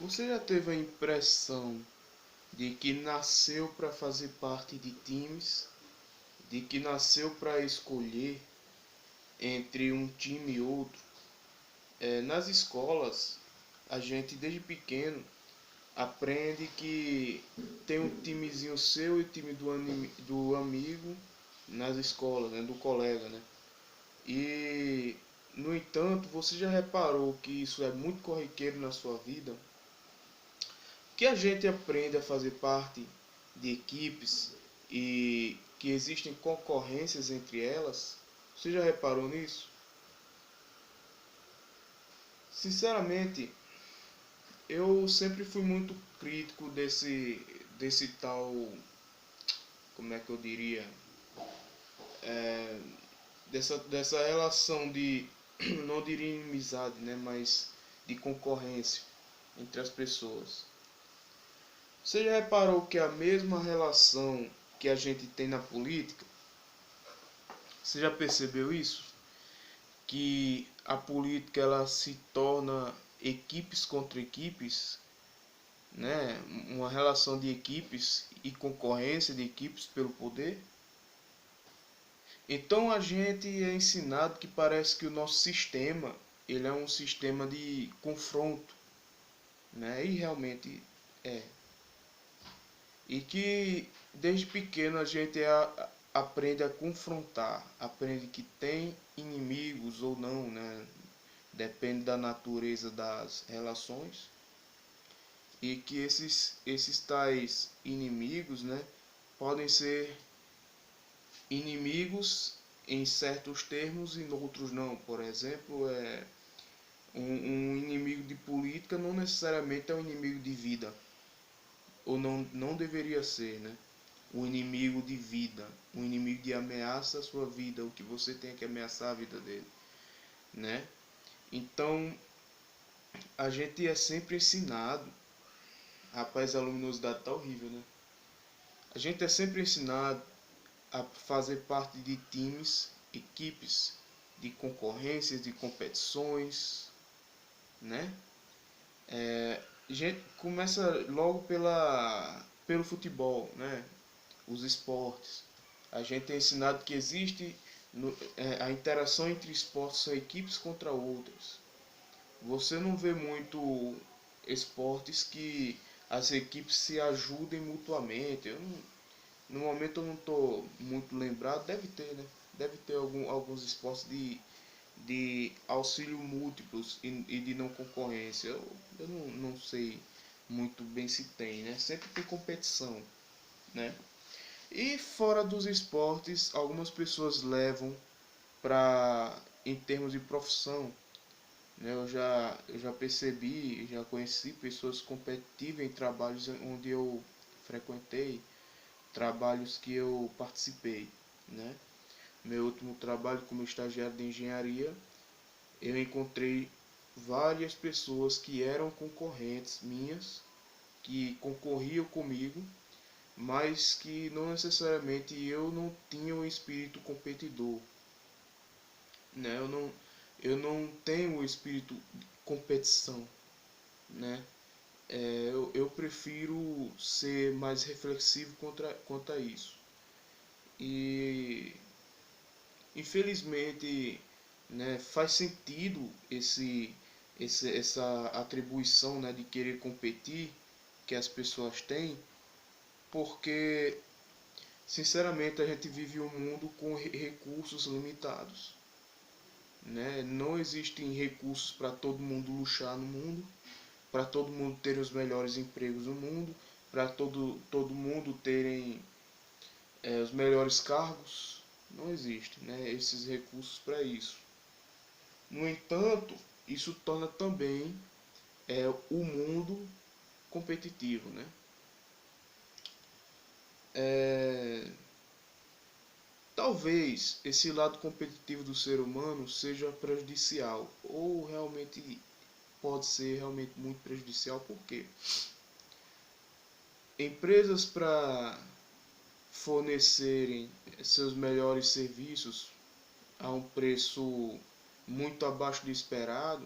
Você já teve a impressão de que nasceu para fazer parte de times, de que nasceu para escolher entre um time e outro? Nas escolas, a gente desde pequeno aprende que tem um timezinho seu e o time do amigo nas escolas, né, do colega, né? E, no entanto, você já reparou que isso é muito corriqueiro na sua vida? Que a gente aprende a fazer parte de equipes e que existem concorrências entre elas. Você já reparou nisso? Sinceramente, eu sempre fui muito crítico desse tal, como é que eu diria, dessa relação de, não diria inimizade, né, mas de concorrência entre as pessoas. Você já reparou que a mesma relação que a gente tem na política, você já percebeu isso? Que a política ela se torna equipes contra equipes, né? Uma relação de equipes e concorrência de equipes pelo poder. Então a gente é ensinado que parece que o nosso sistema ele é um sistema de confronto, né? E realmente é. E que desde pequeno a gente aprende a confrontar, aprende que tem inimigos ou não, né? Depende da natureza das relações, e que esses tais inimigos, né, podem ser inimigos em certos termos e em outros não. Por exemplo, um inimigo de política não necessariamente é um inimigo de vida, ou não deveria ser, né? Um inimigo de vida, um inimigo de ameaça à sua vida, o que você tem que ameaçar a vida dele, né? Então, a gente é sempre ensinado. Rapaz, a luminosidade tá horrível, né? A gente é sempre ensinado a fazer parte de times, equipes, de concorrências, de competições, né? A gente começa logo pelo futebol, né? Os esportes. A gente é ensinado que existe a interação entre esportes são equipes contra outras. Você não vê muito esportes que as equipes se ajudem mutuamente. No momento eu não estou muito lembrado, deve ter, né? Deve ter alguns esportes de auxílio múltiplos e de não concorrência. Eu não sei muito bem se tem, né? Sempre tem competição, né? E fora dos esportes, algumas pessoas levam para, em termos de profissão, né? Eu já percebi, já conheci pessoas competitivas em trabalhos onde eu frequentei, trabalhos que eu participei, né? Meu último trabalho como estagiário de engenharia, eu encontrei várias pessoas que eram concorrentes minhas, que concorriam comigo, mas que não necessariamente eu não tinha um espírito competidor, né? Eu não tenho o espírito de competição, né? Eu prefiro ser mais reflexivo quanto a isso. E infelizmente, né, faz sentido essa atribuição, né, de querer competir que as pessoas têm, porque sinceramente a gente vive um mundo com recursos limitados, né? Não existem recursos para todo mundo luxar no mundo, para todo mundo ter os melhores empregos no mundo, para todo mundo terem os melhores cargos. Não existe, né, esses recursos para isso. No entanto, isso torna também o mundo competitivo, né? É, talvez esse lado competitivo do ser humano seja prejudicial, ou realmente pode ser realmente muito prejudicial, porque empresas para fornecerem seus melhores serviços a um preço muito abaixo do esperado,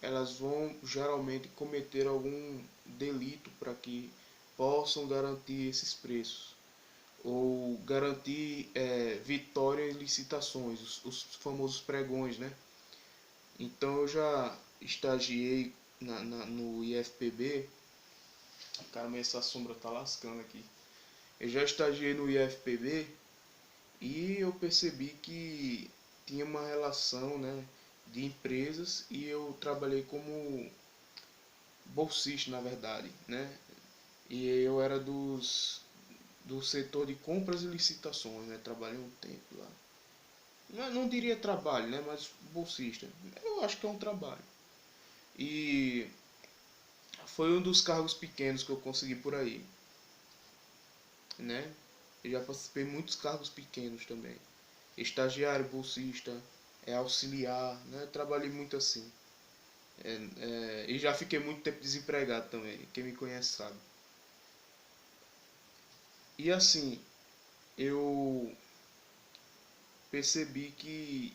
elas vão geralmente cometer algum delito para que possam garantir esses preços ou garantir vitória em licitações, os famosos pregões, né? Então eu já estagiei no IFPB. Caramba, essa sombra tá lascando aqui. Eu já estagiei no IFPB e eu percebi que tinha uma relação, né, de empresas, e eu trabalhei como bolsista, na verdade, né? E eu era do setor de compras e licitações, né? Trabalhei um tempo lá. Não diria trabalho, né? Mas bolsista. Eu acho que é um trabalho. E foi um dos cargos pequenos que eu consegui por aí, né? Eu já participei de muitos cargos pequenos também. Estagiário, bolsista, auxiliar, né? Trabalhei muito assim. E já fiquei muito tempo desempregado também. Quem me conhece sabe. E assim, eu percebi que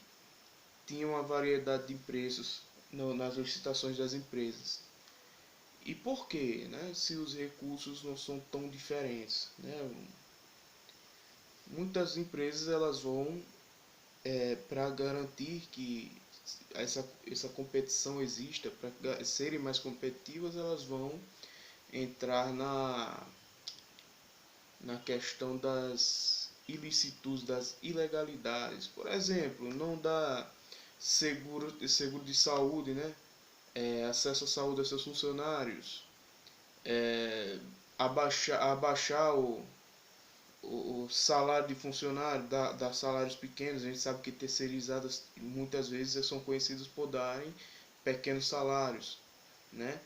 tinha uma variedade de preços nas licitações das empresas. E por quê, né? Se os recursos não são tão diferentes, né? Muitas empresas elas vão para garantir que essa competição exista, para serem mais competitivas, elas vão entrar na questão das ilicitudes, das ilegalidades. Por exemplo, não dá seguro de saúde, né? Acesso à saúde aos seus funcionários, abaixar o salário de funcionário, dar salários pequenos. A gente sabe que terceirizadas muitas vezes são conhecidas por darem pequenos salários, né?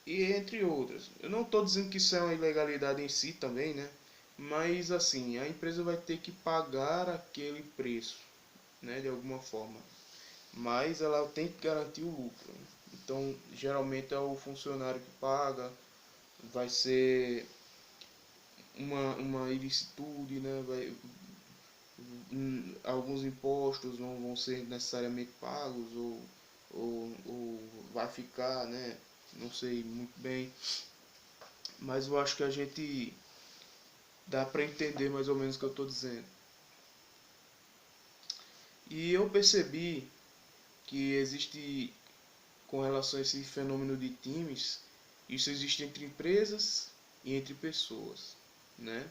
E entre outras. Eu não estou dizendo que isso é uma ilegalidade em si também, né? Mas assim, a empresa vai ter que pagar aquele preço, né? De alguma forma. Mas ela tem que garantir o lucro. Então, geralmente é o funcionário que paga, vai ser uma ilicitude, né? Alguns impostos não vão ser necessariamente pagos, ou vai ficar, né? Não sei muito bem, mas eu acho que a gente dá para entender mais ou menos o que eu estou dizendo. E eu percebi que existe, com relação a esse fenômeno de times, isso existe entre empresas e entre pessoas, né?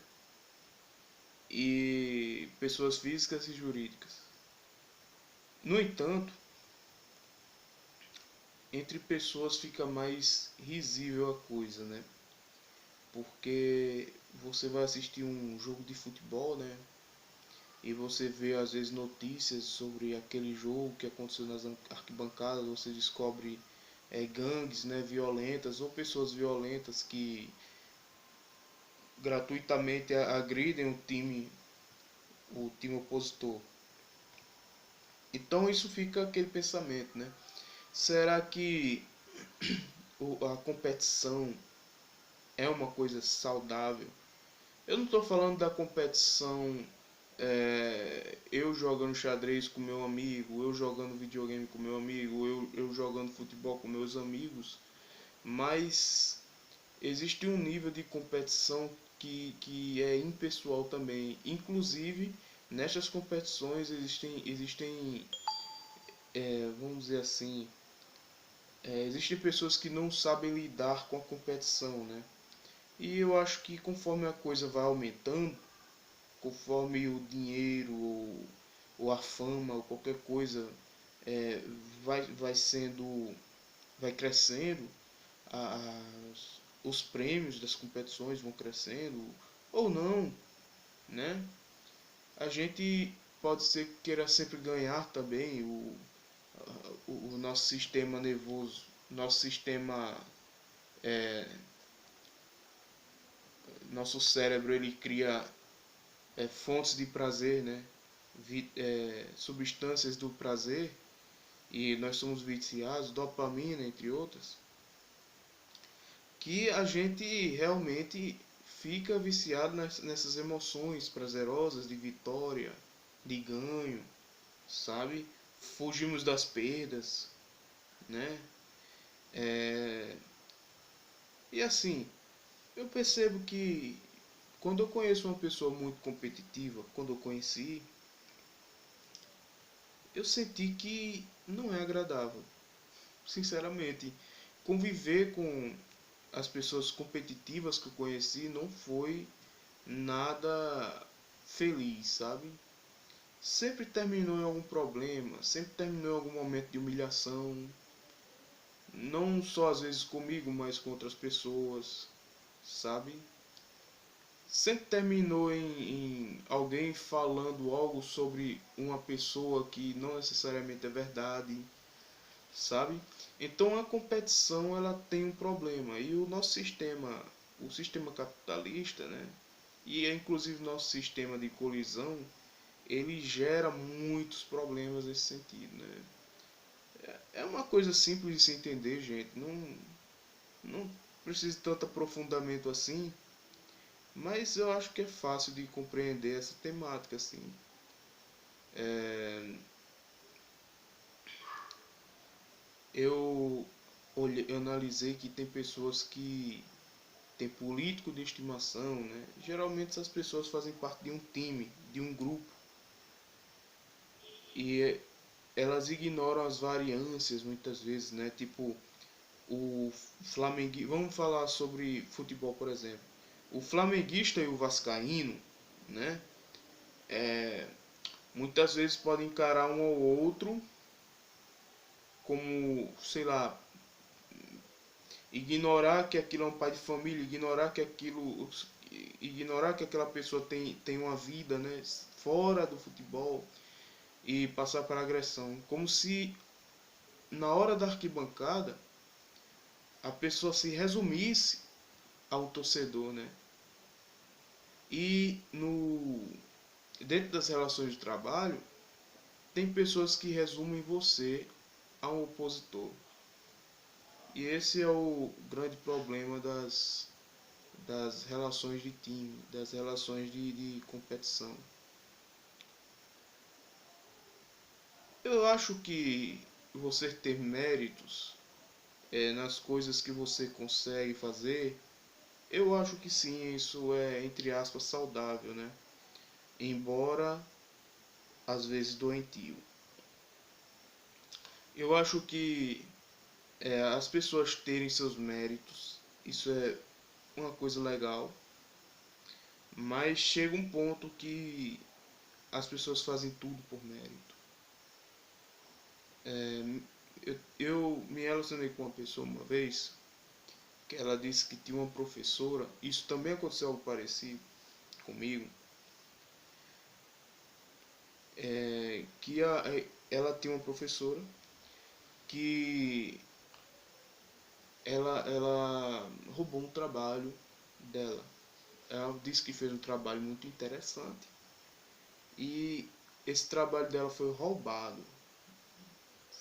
E pessoas físicas e jurídicas. No entanto, entre pessoas fica mais risível a coisa, né? Porque você vai assistir um jogo de futebol, né? E você vê às vezes notícias sobre aquele jogo que aconteceu nas arquibancadas, você descobre gangues, né, violentas ou pessoas violentas que gratuitamente agridem o time opositor. Então isso fica aquele pensamento, né? Será que a competição é uma coisa saudável? Eu não estou falando da competição, eu jogando xadrez com meu amigo, eu jogando videogame com meu amigo, eu jogando futebol com meus amigos, mas existe um nível de competição que é impessoal também. Inclusive, nestas competições existem vamos dizer assim, existem pessoas que não sabem lidar com a competição, né? E eu acho que conforme a coisa vai aumentando, conforme o dinheiro ou a fama ou qualquer coisa é, vai crescendo, os prêmios das competições vão crescendo ou não, né? A gente pode ser que queira sempre ganhar também. O nosso sistema nervoso, nosso sistema, nosso cérebro, ele cria fontes de prazer, né? Substâncias do prazer, e nós somos viciados, dopamina, entre outras, que a gente realmente fica viciado nessas emoções prazerosas de vitória, de ganho, sabe? Fugimos das perdas, né? É, e assim, eu percebo que quando eu conheço uma pessoa muito competitiva, quando eu conheci, eu senti que não é agradável. Sinceramente, conviver com as pessoas competitivas que eu conheci não foi nada feliz, sabe? Sempre terminou em algum problema, sempre terminou em algum momento de humilhação, não só às vezes comigo, mas com outras pessoas, sabe? Sempre terminou em alguém falando algo sobre uma pessoa que não necessariamente é verdade, sabe? Então a competição ela tem um problema e o nosso sistema, o sistema capitalista, né? E é inclusive o nosso sistema de colisão, ele gera muitos problemas nesse sentido, né? É uma coisa simples de se entender, gente. Não precisa de tanto aprofundamento assim, mas eu acho que é fácil de compreender essa temática assim. É, eu analisei que tem pessoas que tem político de estimação, né? Geralmente essas pessoas fazem parte de um time, de um grupo, e elas ignoram as variâncias muitas vezes, né? Tipo, o flamenguista, vamos falar sobre futebol, por exemplo. O flamenguista e o vascaíno, né? É, muitas vezes podem encarar um ao outro como, sei lá, ignorar que aquilo é um pai de família, ignorar que aquela pessoa tem uma vida, né, fora do futebol e passar para agressão, como se na hora da arquibancada a pessoa se resumisse ao torcedor, né? E no dentro das relações de trabalho tem pessoas que resumem você a um opositor. E esse é o grande problema das relações de time, das relações de competição. Eu acho que você ter méritos nas coisas que você consegue fazer, eu acho que sim, isso é, entre aspas, saudável, né? Embora às vezes doentio. Eu acho que as pessoas terem seus méritos, isso é uma coisa legal, mas chega um ponto que as pessoas fazem tudo por mérito. Eu me relacionei com uma pessoa uma vez que ela disse que tinha uma professora, isso também aconteceu algo parecido comigo, ela tinha uma professora que ela roubou um trabalho dela. Ela disse que fez um trabalho muito interessante e esse trabalho dela foi roubado.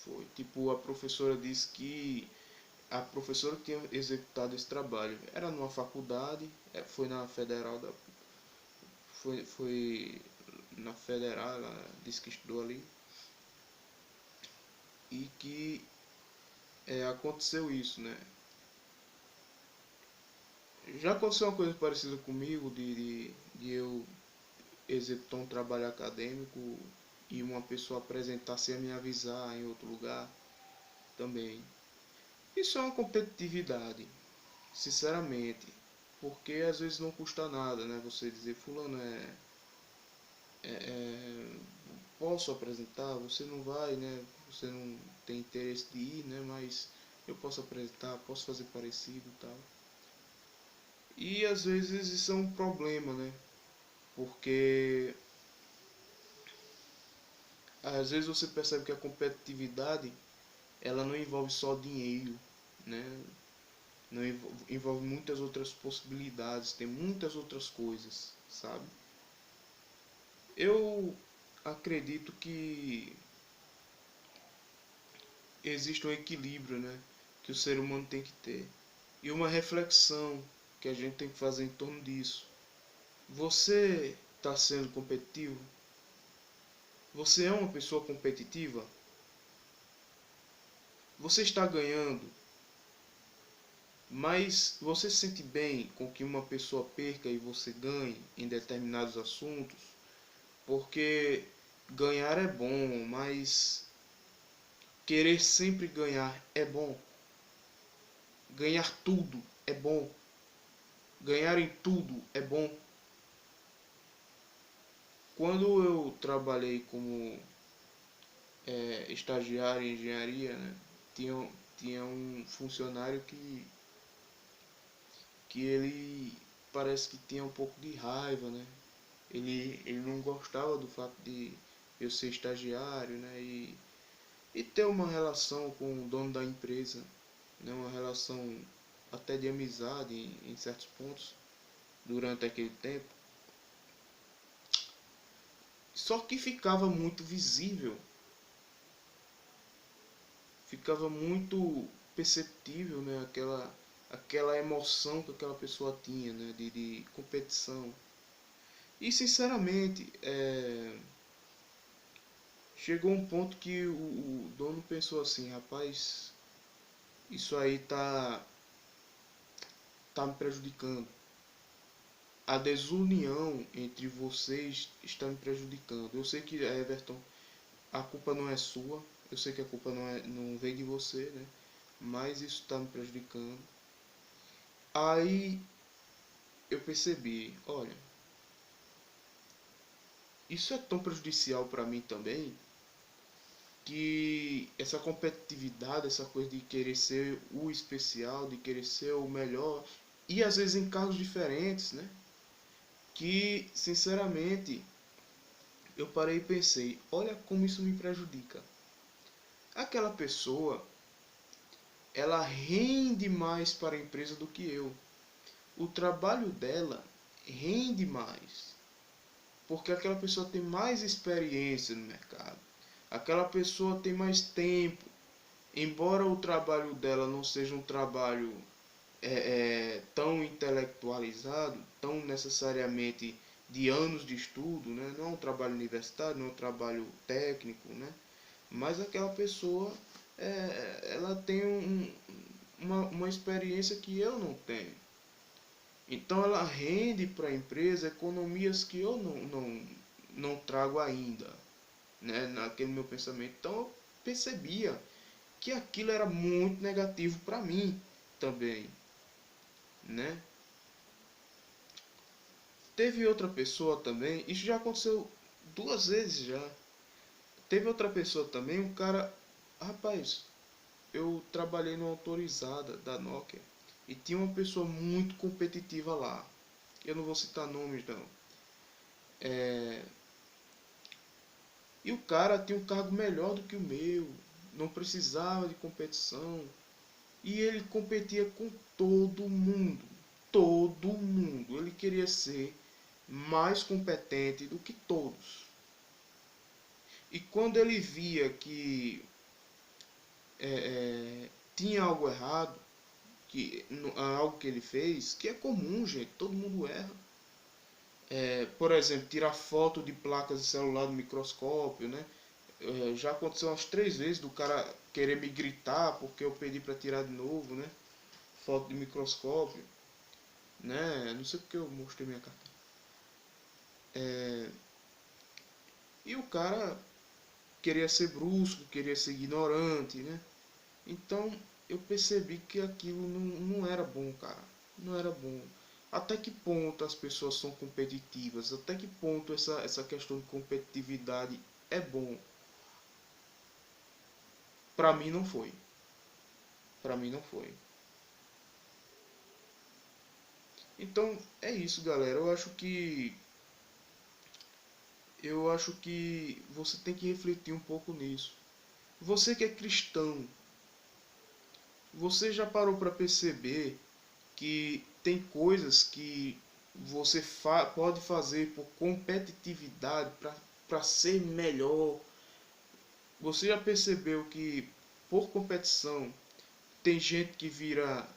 Foi tipo, a professora disse que a professora que tinha executado esse trabalho era numa faculdade, foi na federal foi na federal, ela disse que estudou ali e que aconteceu isso, né? Já aconteceu uma coisa parecida comigo de eu executar um trabalho acadêmico e uma pessoa apresentar sem me avisar em outro lugar também. Isso é uma competitividade, sinceramente, porque às vezes não custa nada, né? Você dizer, fulano, posso apresentar, você não vai, né? Você não tem interesse de ir, né? Mas eu posso apresentar, posso fazer parecido e tal. E às vezes isso é um problema, né? Porque às vezes você percebe que a competitividade ela não envolve só dinheiro, né? Não envolve muitas outras possibilidades, tem muitas outras coisas, sabe? Eu acredito que existe um equilíbrio, né? Que o ser humano tem que ter. E uma reflexão que a gente tem que fazer em torno disso. Você está sendo competitivo? Você é uma pessoa competitiva? Você está ganhando? Mas você se sente bem com que uma pessoa perca e você ganhe em determinados assuntos? Porque ganhar é bom, mas querer sempre ganhar é bom. Ganhar tudo é bom. Ganhar em tudo é bom. Quando eu trabalhei como estagiário em engenharia, né, tinha um funcionário que ele parece que tinha um pouco de raiva, né? Ele não gostava do fato de eu ser estagiário, né? E ter uma relação com o dono da empresa, né? Uma relação até de amizade em certos pontos durante aquele tempo. Só que ficava muito perceptível, né? Aquela emoção que aquela pessoa tinha, né? De competição. E sinceramente, chegou um ponto que o dono pensou assim, rapaz, isso aí tá me prejudicando. A desunião entre vocês está me prejudicando. Eu sei que, Everton, a culpa não é sua. Eu sei que a culpa não vem de você, né? Mas isso está me prejudicando. Aí eu percebi, olha, isso é tão prejudicial para mim também, que essa competitividade, essa coisa de querer ser o especial, de querer ser o melhor, e às vezes em cargos diferentes, né? Que, sinceramente, eu parei e pensei, olha como isso me prejudica. Aquela pessoa, ela rende mais para a empresa do que eu. O trabalho dela rende mais, porque aquela pessoa tem mais experiência no mercado. Aquela pessoa tem mais tempo. Embora o trabalho dela não seja um trabalho tão intelectualizado, tão necessariamente de anos de estudo, né? Não é um trabalho universitário, não é um trabalho técnico, né? Mas aquela pessoa ela tem uma experiência que eu não tenho. Então ela rende para a empresa economias que eu não trago ainda, né? Naquele meu pensamento. Então eu percebia que aquilo era muito negativo para mim também, né? Teve outra pessoa também, isso já aconteceu duas vezes já. Teve outra pessoa também, um cara, rapaz, eu trabalhei numa autorizada da Nokia e tinha uma pessoa muito competitiva lá. Eu não vou citar nomes não. É, e o cara tinha um cargo melhor do que o meu, não precisava de competição. E ele competia com todo mundo. Todo mundo. Ele queria ser mais competente do que todos. E quando ele via que tinha algo errado, algo que ele fez, que é comum, gente, todo mundo erra. Por exemplo, tirar foto de placas de celular no microscópio, né? Já aconteceu umas 3 vezes do cara querer me gritar porque eu pedi para tirar de novo, né? Foto de microscópio, né? Não sei porque eu mostrei minha carta. E o cara queria ser brusco, queria ser ignorante, né? Então eu percebi que aquilo não era bom, cara. Não era bom. Até que ponto as pessoas são competitivas? Até que ponto essa questão de competitividade é bom? Pra mim não foi. Pra mim não foi. Então é isso, galera. Eu acho que você tem que refletir um pouco nisso. Você que é cristão, você já parou para perceber que tem coisas que você pode fazer por competitividade para ser melhor? Você já percebeu que por competição tem gente que vira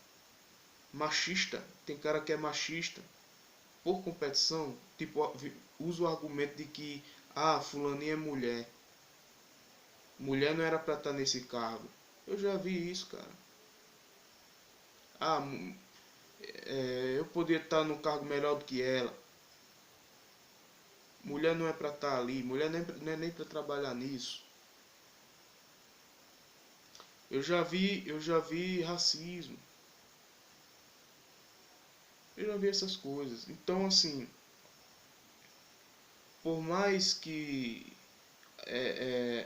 machista? Tem cara que é machista por competição, tipo, usa o argumento de que fulaninha é mulher. Mulher não era para estar nesse cargo. Eu já vi isso, cara. Ah, eu poderia estar no cargo melhor do que ela. Mulher não é para estar ali, mulher não é nem para trabalhar nisso. Eu já vi racismo, eu já vi essas coisas. Então, assim, por mais que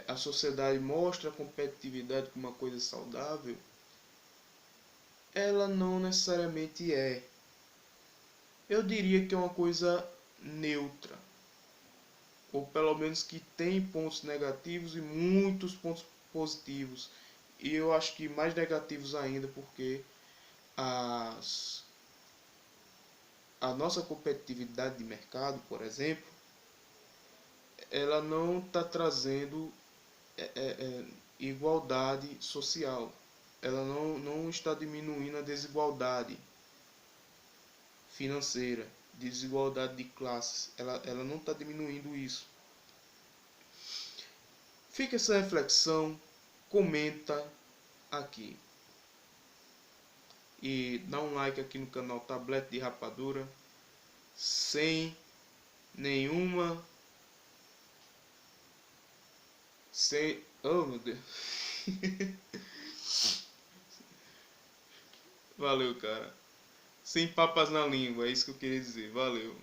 a sociedade mostre a competitividade como uma coisa saudável, ela não necessariamente é. Eu diria que é uma coisa neutra, ou pelo menos que tem pontos negativos e muitos pontos positivos. E eu acho que mais negativos ainda, porque as, a nossa competitividade de mercado, por exemplo, ela não está trazendo igualdade social. Ela não está diminuindo a desigualdade financeira, desigualdade de classes. Ela não está diminuindo isso. Fica essa reflexão, comenta aqui. E dá um like aqui no canal Tablete de Rapadura, sem nenhuma... Sem... Oh, meu Deus. Valeu, cara. Sem papas na língua, é isso que eu queria dizer. Valeu.